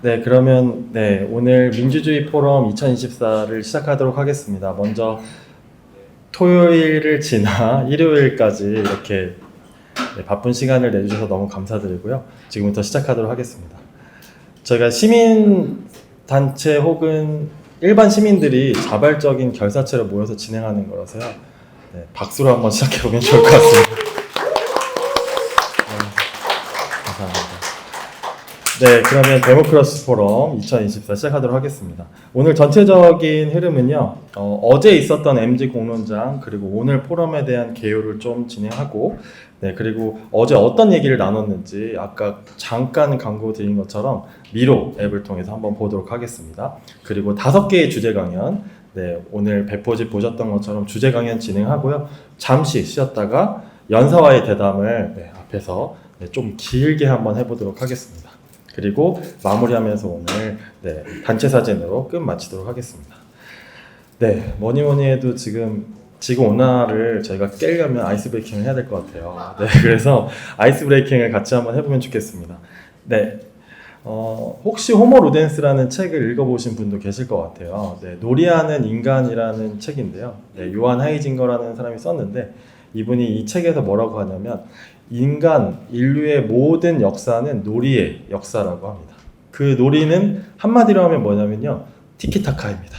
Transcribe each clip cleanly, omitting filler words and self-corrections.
네, 그러면 오늘 민주주의 포럼 2024를 시작하도록 하겠습니다. 먼저 토요일을 지나 일요일까지 이렇게 바쁜 시간을 내주셔서 너무 감사드리고요. 지금부터 시작하도록 하겠습니다. 저희가 시민단체 혹은 일반 시민들이 자발적인 결사체로 모여서 진행하는 거라서요. 박수로 한번 시작해보면 좋을 것 같습니다. 감사합니다. 네, 그러면 데모크라시 포럼 2024 시작하도록 하겠습니다. 오늘 전체적인 흐름은요, 어제 있었던 MG 공론장 그리고 오늘 포럼에 대한 개요를 좀 진행하고, 그리고 어제 어떤 얘기를 나눴는지 아까 잠깐 광고 드린 것처럼 미로 앱을 통해서 한번 보도록 하겠습니다. 그리고 5개의 주제 강연, 오늘 배포지 보셨던 것처럼 주제 강연 진행하고요. 잠시 쉬었다가 연사와의 대담을 앞에서 좀 길게 한번 해보도록 하겠습니다. 그리고 마무리하면서 오늘 단체 사진으로 끝 마치도록 하겠습니다. 뭐니 해도 지금 지구 온난화를 저희가 깨려면 아이스 브레이킹을 해야 될 것 같아요. 그래서 아이스 브레이킹을 같이 한번 해보면 좋겠습니다. 혹시 호모 루덴스라는 책을 읽어보신 분도 계실 것 같아요. 놀이하는 인간이라는 책인데요. 요한 하이징거라는 사람이 썼는데 이분이 이 책에서 뭐라고 하냐면 인류의 모든 역사는 놀이의 역사라고 합니다. 그 놀이는 한마디로 하면 뭐냐면요, 티키타카입니다.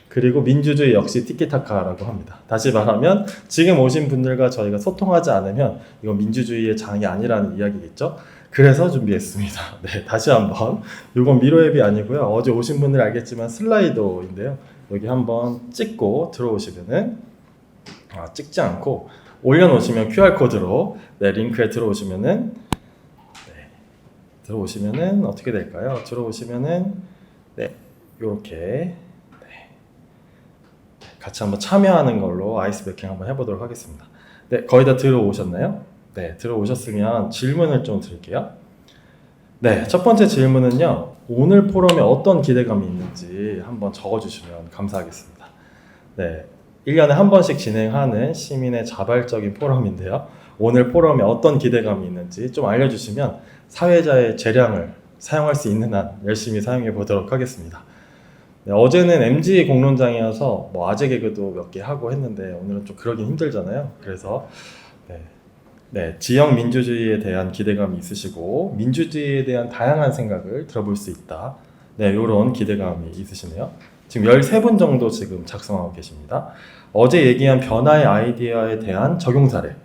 그리고 민주주의 역시 티키타카라고 합니다. 다시 말하면 지금 오신 분들과 저희가 소통하지 않으면 이건 민주주의의 장이 아니라는 이야기겠죠. 그래서 준비했습니다. 다시 한번 이건 미로 앱이 아니고요. 어제 오신 분들 알겠지만 슬라이도인데요. 여기 한번 찍고 들어오시면은 찍지 않고 올려놓으시면 QR코드로 링크에 들어오시면은 어떻게 될까요? 들어오시면은 이렇게 같이 한번 참여하는 걸로 아이스 브레이킹 한번 해보도록 하겠습니다. 거의 다 들어오셨나요? 들어오셨으면 질문을 좀 드릴게요. 첫 번째 질문은요, 오늘 포럼에 어떤 기대감이 있는지 한번 적어주시면 감사하겠습니다. 1년에 한 번씩 진행하는 시민의 자발적인 포럼인데요. 오늘 포럼에 어떤 기대감이 있는지 좀 알려주시면 사회자의 재량을 사용할 수 있는 한 열심히 사용해 보도록 하겠습니다. 어제는 MG 공론장이어서 아재 개그도 몇 개 하고 했는데 오늘은 좀 그러긴 힘들잖아요. 그래서 지역 민주주의에 대한 기대감이 있으시고 민주주의에 대한 다양한 생각을 들어볼 수 있다. 이런 기대감이 있으시네요. 지금 13분 정도 지금 작성하고 계십니다. 어제 얘기한 변화의 아이디어에 대한 적용 사례,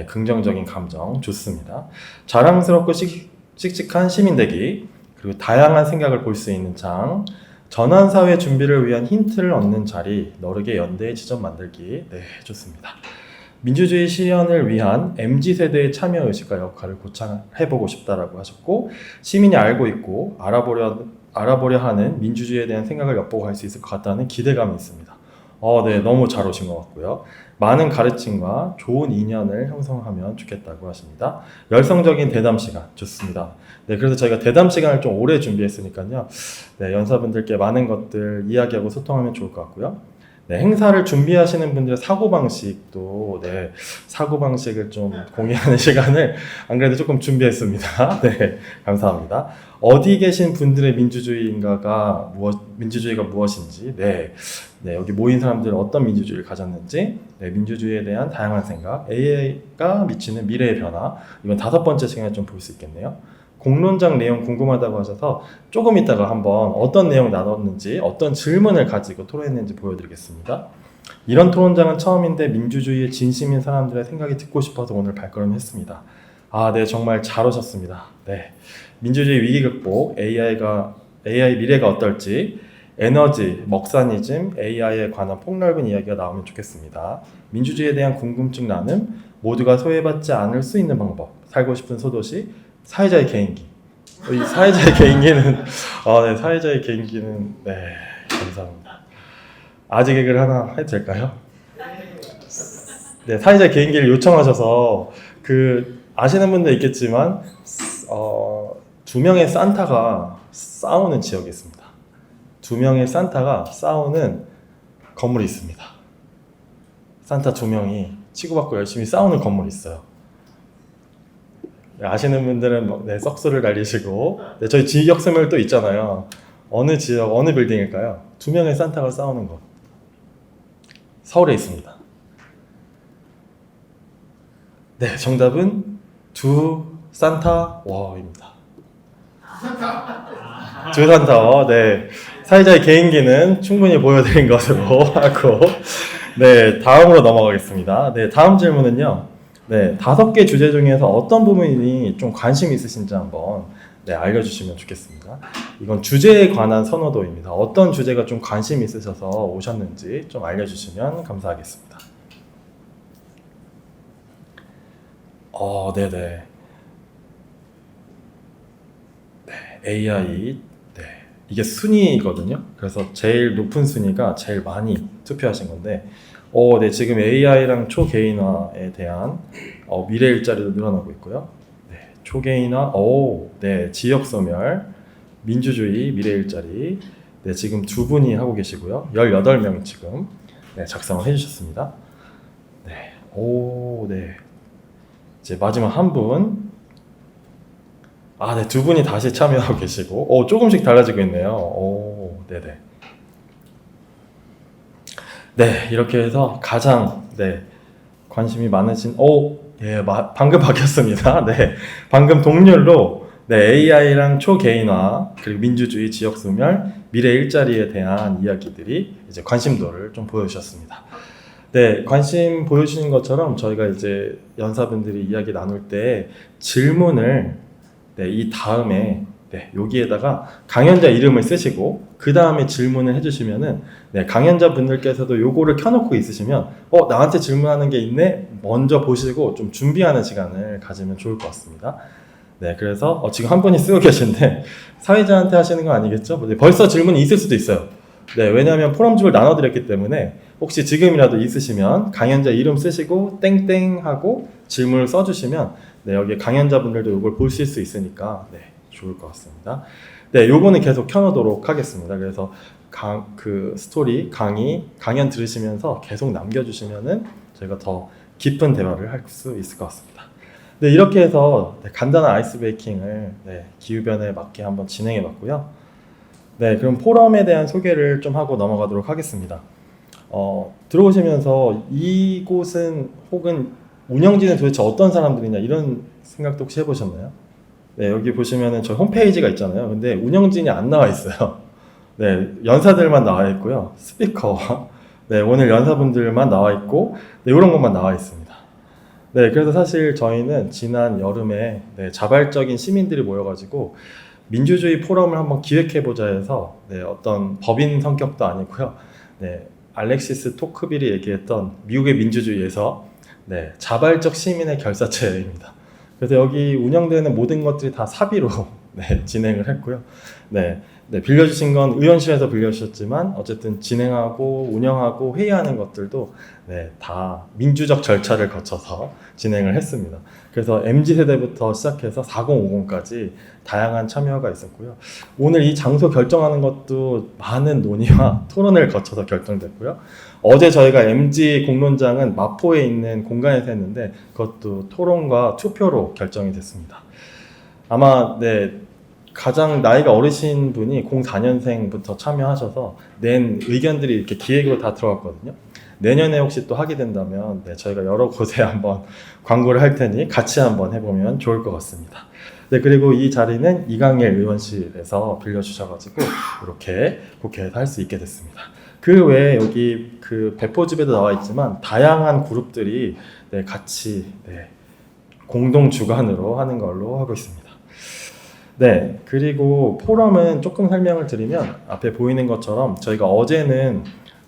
긍정적인 감정 좋습니다. 자랑스럽고 씩씩한 시민되기, 그리고 다양한 생각을 볼 수 있는 장, 전환사회 준비를 위한 힌트를 얻는 자리, 너르게 연대의 지점 만들기, 좋습니다. 민주주의 실현을 위한 MZ세대의 참여의식과 역할을 고찰해보고 싶다라고 하셨고, 시민이 알고 있고 알아보려 하는 민주주의에 대한 생각을 엿보고 할 수 있을 것 같다는 기대감이 있습니다. 너무 잘 오신 것 같고요. 많은 가르침과 좋은 인연을 형성하면 좋겠다고 하십니다. 열성적인 대담 시간 좋습니다. 그래서 저희가 대담 시간을 좀 오래 준비했으니까요. 연사분들께 많은 것들 이야기하고 소통하면 좋을 것 같고요. 행사를 준비하시는 분들의 사고방식도 사고방식을 좀 공유하는 시간을 안 그래도 조금 준비했습니다. 감사합니다. 어디 계신 분들의 민주주의가 무엇인지, 여기 모인 사람들은 어떤 민주주의를 가졌는지, 민주주의에 대한 다양한 생각, AI가 미치는 미래의 변화, 이건 5번째 시간에 좀 볼 수 있겠네요. 공론장 내용 궁금하다고 하셔서 조금 이따가 한번 어떤 내용 나눴는지, 어떤 질문을 가지고 토론했는지 보여드리겠습니다. 이런 토론장은 처음인데 민주주의에 진심인 사람들의 생각이 듣고 싶어서 오늘 발걸음했습니다. 정말 잘 오셨습니다. 민주주의 위기 극복, AI 미래가 어떨지, 에너지, 먹사니즘, AI에 관한 폭넓은 이야기가 나오면 좋겠습니다. 민주주의에 대한 궁금증 나눔, 모두가 소외받지 않을 수 있는 방법, 살고 싶은 소도시, 사회자의 개인기. 이 사회자의 개인기는 사회자의 개인기는 감사합니다. 아재 개그를 하나 해도 될까요? 사회자의 개인기를 요청하셔서 아시는 분도 있겠지만 2명의 산타가 싸우는 지역이 있습니다. 2명의 산타가 싸우는 건물이 있습니다. 산타 2명이 치고받고 열심히 싸우는 건물이 있어요. 네, 아시는 분들은 네, 썩소를 날리시고 네, 저희 지역소멸 또 있잖아요. 어느 지역 어느 빌딩일까요? 두 명의 산타가 싸우는 것. 서울에 있습니다. 네, 정답은 두 산타 워입니다. 두 산타. 네, 사회자의 개인기는 충분히 보여드린 것으로 하고 네, 다음으로 넘어가겠습니다. 네, 다음 질문은요. 네, 5개 주제 중에서 어떤 부분이 좀 관심 있으신지 한번 네, 알려주시면 좋겠습니다. 이건 주제에 관한 선호도입니다. 어떤 주제가 좀 관심 있으셔서 오셨는지 좀 알려주시면 감사하겠습니다. 네네. 네, AI. 네, 이게 순위거든요. 그래서 제일 높은 순위가 제일 많이 투표하신 건데, 네, 지금 AI랑 초개인화에 대한 미래 일자리도 늘어나고 있고요. 네, 초개인화, 네, 지역소멸, 민주주의, 미래 일자리. 네, 지금 두 분이 하고 계시고요. 18명 지금 네, 작성을 해주셨습니다. 네, 네. 이제 마지막 한 분. 네, 두 분이 다시 참여하고 계시고, 조금씩 달라지고 있네요. 네네. 네, 이렇게 해서 가장, 네, 관심이 많으신, 예, 방금 바뀌었습니다. 네, 방금 동률로, 네, AI랑 초개인화, 그리고 민주주의, 지역소멸, 미래 일자리에 대한 이야기들이 이제 관심도를 좀 보여주셨습니다. 네, 관심 보여주신 것처럼 저희가 이제 연사분들이 이야기 나눌 때 질문을 네, 이 다음에 네, 여기에다가 강연자 이름을 쓰시고 그 다음에 질문을 해주시면은 네, 강연자 분들께서도 요거를 켜놓고 있으시면 나한테 질문하는 게 있네 먼저 보시고 좀 준비하는 시간을 가지면 좋을 것 같습니다. 네, 그래서 지금 한 분이 쓰고 계신데 사회자한테 하시는 거 아니겠죠? 네, 벌써 질문이 있을 수도 있어요. 네, 왜냐하면 포럼집을 나눠드렸기 때문에 혹시 지금이라도 있으시면 강연자 이름 쓰시고 땡땡 하고 질문을 써주시면 네, 여기 강연자분들도 이걸 보실 수 있으니까 네, 좋을 것 같습니다. 네, 요거는 계속 켜놓도록 하겠습니다. 그래서 그 스토리, 강연 들으시면서 계속 남겨주시면은 저희가 더 깊은 대화를 할 수 있을 것 같습니다. 네, 이렇게 해서 네, 간단한 아이스 브레이킹을 네, 기후변화에 맞게 한번 진행해 봤고요. 네, 그럼 포럼에 대한 소개를 좀 하고 넘어가도록 하겠습니다. 들어오시면서 이곳은 혹은 운영진은 도대체 어떤 사람들이냐 이런 생각도 혹시 해보셨나요? 네, 여기 보시면은 저희 홈페이지가 있잖아요. 근데 운영진이 안 나와 있어요. 네, 연사들만 나와 있고요. 스피커, 네, 오늘 연사분들만 나와 있고, 네, 이런 것만 나와 있습니다. 네, 그래서 사실 저희는 지난 여름에 네, 자발적인 시민들이 모여가지고 민주주의 포럼을 한번 기획해보자 해서 네, 어떤 법인 성격도 아니고요. 네, 알렉시스 토크빌이 얘기했던 미국의 민주주의에서 네, 자발적 시민의 결사체입니다. 그래서 여기 운영되는 모든 것들이 다 사비로 네, 진행을 했고요. 네, 빌려주신 건 의원실에서 빌려주셨지만 어쨌든 진행하고 운영하고 회의하는 것들도 네, 다 민주적 절차를 거쳐서 진행을 했습니다. 그래서 MZ세대부터 시작해서 4050까지 다양한 참여가 있었고요. 오늘 이 장소 결정하는 것도 많은 논의와 토론을 거쳐서 결정됐고요. 어제 저희가 MZ 공론장은 마포에 있는 공간에서 했는데 그것도 토론과 투표로 결정이 됐습니다. 아마 네, 가장 나이가 어리신 분이 04년생부터 참여하셔서 낸 의견들이 이렇게 기획으로 다 들어갔거든요. 내년에 혹시 또 하게 된다면 네, 저희가 여러 곳에 한번 광고를 할 테니 같이 한번 해보면 좋을 것 같습니다. 네, 그리고 이 자리는 이강일 의원실에서 빌려주셔가지고 이렇게 국회에서 할 수 있게 됐습니다. 그 외에 여기 그 배포집에도 나와 있지만 다양한 그룹들이 네, 같이 네, 공동 주관으로 하는 걸로 하고 있습니다. 네, 그리고 포럼은 조금 설명을 드리면 앞에 보이는 것처럼 저희가 어제는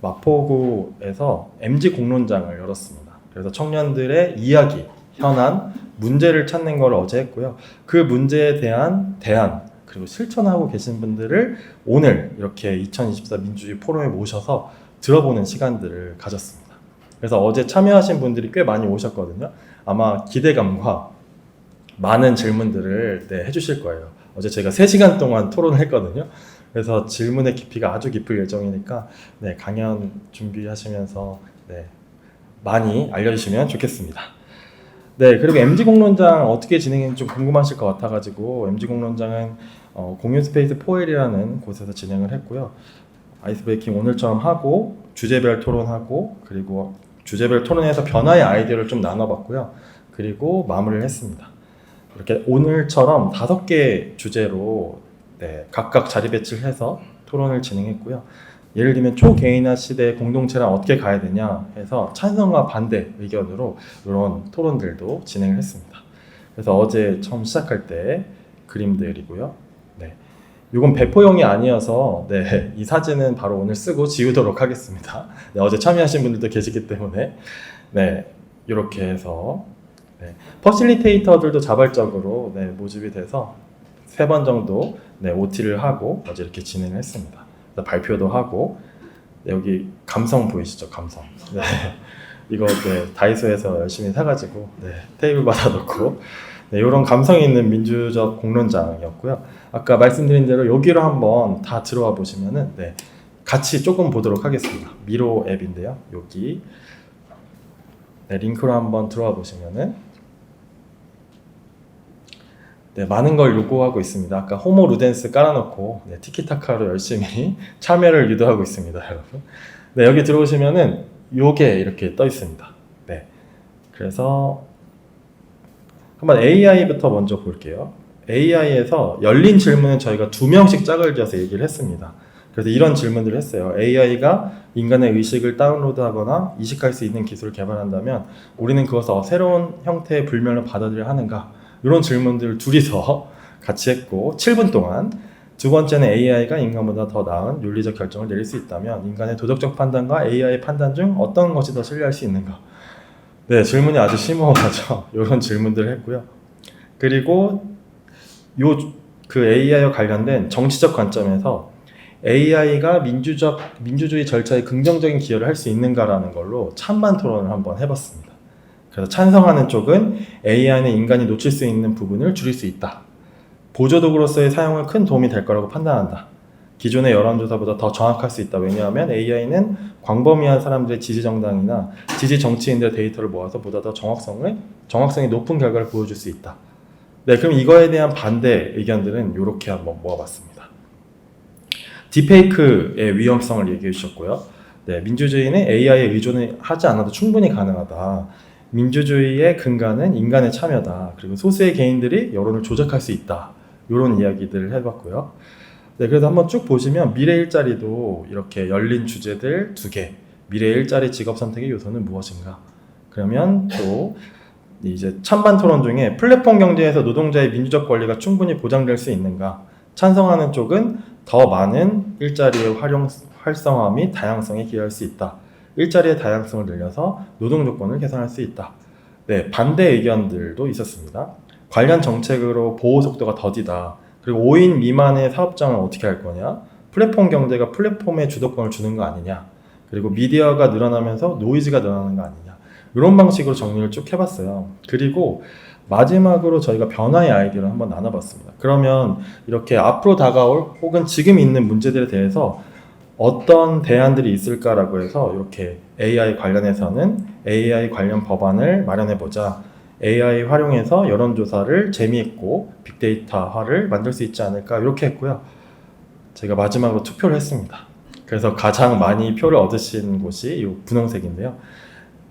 마포구에서 MZ 공론장을 열었습니다. 그래서 청년들의 이야기, 현안, 문제를 찾는 걸 어제 했고요. 그 문제에 대한 대안, 그리고 실천하고 계신 분들을 오늘 이렇게 2024 민주주의 포럼에 모셔서 들어보는 시간들을 가졌습니다. 그래서 어제 참여하신 분들이 꽤 많이 오셨거든요. 아마 기대감과 많은 질문들을 네, 해주실 거예요. 어제 제가 3시간 동안 토론을 했거든요. 그래서 질문의 깊이가 아주 깊을 예정이니까 네, 강연 준비하시면서 네, 많이 알려주시면 좋겠습니다. 네, 그리고 MG 공론장 어떻게 진행했는지 좀 궁금하실 것 같아가지고 MG 공론장은 공유 스페이스 4L이라는 곳에서 진행을 했고요. 아이스 브레이킹 오늘처럼 하고 주제별 토론하고 그리고 주제별 토론에서 변화의 아이디어를 좀 나눠봤고요. 그리고 마무리를 했습니다. 이렇게 오늘처럼 5개 주제로 네, 각각 자리 배치를 해서 토론을 진행했고요. 예를 들면 초개인화 시대 공동체랑 어떻게 가야 되냐 해서 찬성과 반대 의견으로 이런 토론들도 진행을 했습니다. 그래서 어제 처음 시작할 때 그림들이고요. 네, 이건 배포용이 아니어서 네, 이 사진은 바로 오늘 쓰고 지우도록 하겠습니다. 네, 어제 참여하신 분들도 계시기 때문에 네, 이렇게 해서 네, 퍼실리테이터들도 자발적으로 네, 모집이 돼서 3번 정도 네, OT를 하고 어제 이렇게 진행을 했습니다. 발표도 하고 네, 여기 감성 보이시죠? 감성. 네, 이거 네, 다이소에서 열심히 사가지고 네, 테이블 받아놓고 네, 이런 감성 있는 민주적 공론장이었고요. 아까 말씀드린 대로 여기로 한번 다 들어와 보시면은 네, 같이 조금 보도록 하겠습니다. 미로 앱인데요. 여기 네, 링크로 한번 들어와 보시면은 네, 많은 걸 요구하고 있습니다. 아까 호모 루덴스 깔아놓고 네, 티키타카로 열심히 참여를 유도하고 있습니다, 여러분. 네, 여기 들어오시면은 요게 이렇게 떠 있습니다. 네, 그래서 한번 AI부터 먼저 볼게요. AI에서 열린 질문은 저희가 2명씩 짝을 지어서 얘기를 했습니다. 그래서 이런 질문들을 했어요. AI가 인간의 의식을 다운로드하거나 이식할 수 있는 기술을 개발한다면 우리는 그것을 새로운 형태의 불면을 받아들여야 하는가? 이런 질문들을 둘이서 같이 했고 7분 동안. 두 번째는 AI가 인간보다 더 나은 윤리적 결정을 내릴 수 있다면 인간의 도덕적 판단과 AI의 판단 중 어떤 것이 더 신뢰할 수 있는가? 네, 질문이 아주 심오하죠. 이런 질문들을 했고요. 그리고 그 AI와 관련된 정치적 관점에서 AI가 민주주의 절차에 긍정적인 기여를 할 수 있는가라는 걸로 찬반 토론을 한번 해봤습니다. 그래서 찬성하는 쪽은 AI는 인간이 놓칠 수 있는 부분을 줄일 수 있다. 보조도구로서의 사용은 큰 도움이 될 거라고 판단한다. 기존의 여론조사보다 더 정확할 수 있다. 왜냐하면 AI는 광범위한 사람들의 지지정당이나 지지정치인들의 데이터를 모아서 보다 더 정확성이 높은 결과를 보여줄 수 있다. 네, 그럼 이거에 대한 반대 의견들은 이렇게 한번 모아봤습니다. 딥페이크의 위험성을 얘기해 주셨고요. 네, 민주주의는 AI에 의존을 하지 않아도 충분히 가능하다. 민주주의의 근간은 인간의 참여다. 그리고 소수의 개인들이 여론을 조작할 수 있다. 이런 이야기들을 해봤고요. 네, 그래서 한번 쭉 보시면 미래 일자리도 이렇게 열린 주제들 2개. 미래 일자리 직업 선택의 요소는 무엇인가? 그러면 또 이제 찬반 토론 중에 플랫폼 경제에서 노동자의 민주적 권리가 충분히 보장될 수 있는가? 찬성하는 쪽은 더 많은 일자리의 활성화 및 다양성에 기여할 수 있다. 일자리의 다양성을 늘려서 노동 조건을 개선할 수 있다. 네, 반대 의견들도 있었습니다. 관련 정책으로 보호 속도가 더디다. 그리고 5인 미만의 사업장은 어떻게 할 거냐? 플랫폼 경제가 플랫폼에 주도권을 주는 거 아니냐? 그리고 미디어가 늘어나면서 노이즈가 늘어나는 거 아니냐? 이런 방식으로 정리를 쭉 해봤어요. 그리고 마지막으로 저희가 변화의 아이디어를 한번 나눠봤습니다. 그러면 이렇게 앞으로 다가올 혹은 지금 있는 문제들에 대해서 어떤 대안들이 있을까라고 해서 이렇게 AI 관련해서는 AI 관련 법안을 마련해보자. AI 활용해서 여론조사를 재미있고 빅데이터화를 만들 수 있지 않을까 이렇게 했고요. 제가 마지막으로 투표를 했습니다. 그래서 가장 많이 표를 얻으신 곳이 이 분홍색인데요.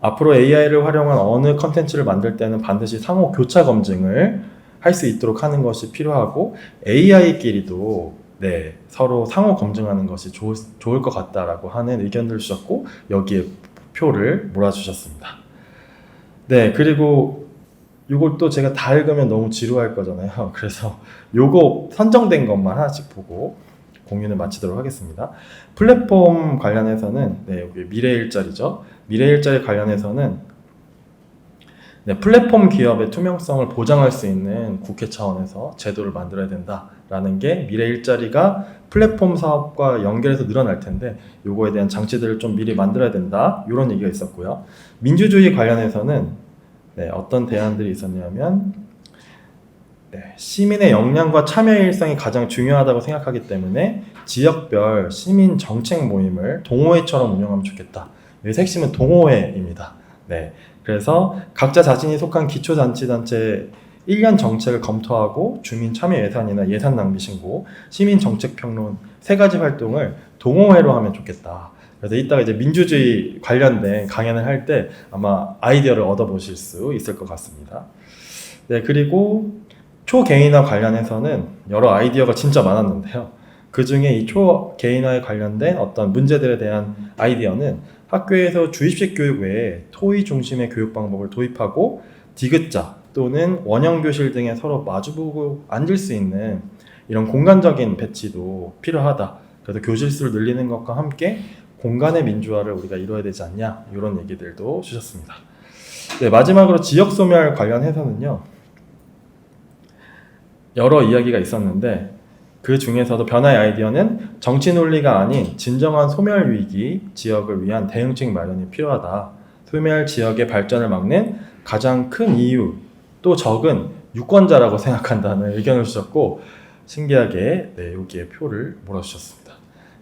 앞으로 AI를 활용한 어느 컨텐츠를 만들 때는 반드시 상호 교차 검증을 할 수 있도록 하는 것이 필요하고 AI끼리도 네, 서로 상호 검증하는 것이 좋을 것 같다라고 하는 의견들을 주셨고 여기에 표를 몰아주셨습니다. 네, 그리고 이걸 또 제가 다 읽으면 너무 지루할 거잖아요. 그래서 요거 선정된 것만 하나씩 보고 공유는 마치도록 하겠습니다. 플랫폼 관련해서는 네, 여기 미래 일자리죠. 미래 일자리 관련해서는 네, 플랫폼 기업의 투명성을 보장할 수 있는 국회 차원에서 제도를 만들어야 된다라는 게 미래 일자리가 플랫폼 사업과 연결해서 늘어날 텐데 요거에 대한 장치들을 좀 미리 만들어야 된다 이런 얘기가 있었고요. 민주주의 관련해서는 네, 어떤 대안들이 있었냐면 네, 시민의 역량과 참여의 일상이 가장 중요하다고 생각하기 때문에 지역별 시민 정책 모임을 동호회처럼 운영하면 좋겠다. 여기서 핵심은 동호회입니다. 네, 그래서 각자 자신이 속한 기초자치단체 1년 정책을 검토하고 주민 참여 예산이나 예산 낭비 신고, 시민 정책 평론 세 가지 활동을 동호회로 하면 좋겠다. 그래서 이따가 이제 민주주의 관련된 강연을 할 때 아마 아이디어를 얻어보실 수 있을 것 같습니다. 네, 그리고 초개인화 관련해서는 여러 아이디어가 진짜 많았는데요. 그 중에 이 초개인화에 관련된 어떤 문제들에 대한 아이디어는 학교에서 주입식 교육 외에 토의 중심의 교육 방법을 도입하고 디귿자 또는 원형교실 등에 서로 마주보고 앉을 수 있는 이런 공간적인 배치도 필요하다. 그래서 교실 수를 늘리는 것과 함께 공간의 민주화를 우리가 이루어야 되지 않냐, 이런 얘기들도 주셨습니다. 네, 마지막으로 지역 소멸 관련해서는요, 여러 이야기가 있었는데 그 중에서도 변화의 아이디어는 정치 논리가 아닌 진정한 소멸 위기 지역을 위한 대응책 마련이 필요하다. 소멸 지역의 발전을 막는 가장 큰 이유 또 적은 유권자라고 생각한다는 의견을 주셨고, 신기하게 여기에 표를 몰아주셨습니다.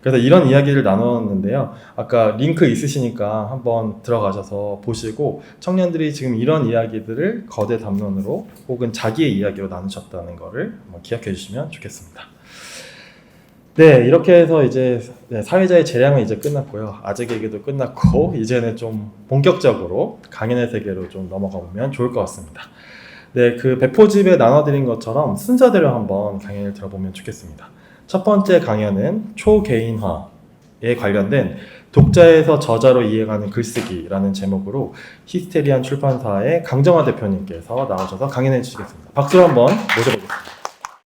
그래서 이런 이야기를 나눴는데요. 아까 링크 있으시니까 한번 들어가셔서 보시고 청년들이 지금 이런 이야기들을 거대 담론으로 혹은 자기의 이야기로 나누셨다는 거를 한번 기억해 주시면 좋겠습니다. 네, 이렇게 해서 이제 사회자의 재량은 이제 끝났고요. 아재 얘기도 끝났고 이제는 좀 본격적으로 강연의 세계로 좀 넘어가 보면 좋을 것 같습니다. 네, 그 배포집에 나눠드린 것처럼 순서대로 한번 강연을 들어보면 좋겠습니다. 첫 번째 강연은 초개인화에 관련된 독자에서 저자로 이해가는 글쓰기라는 제목으로 히스테리안 출판사의 강정화 대표님께서 나오셔서 강연해 주시겠습니다. 박수로 한번 모셔보겠습니다.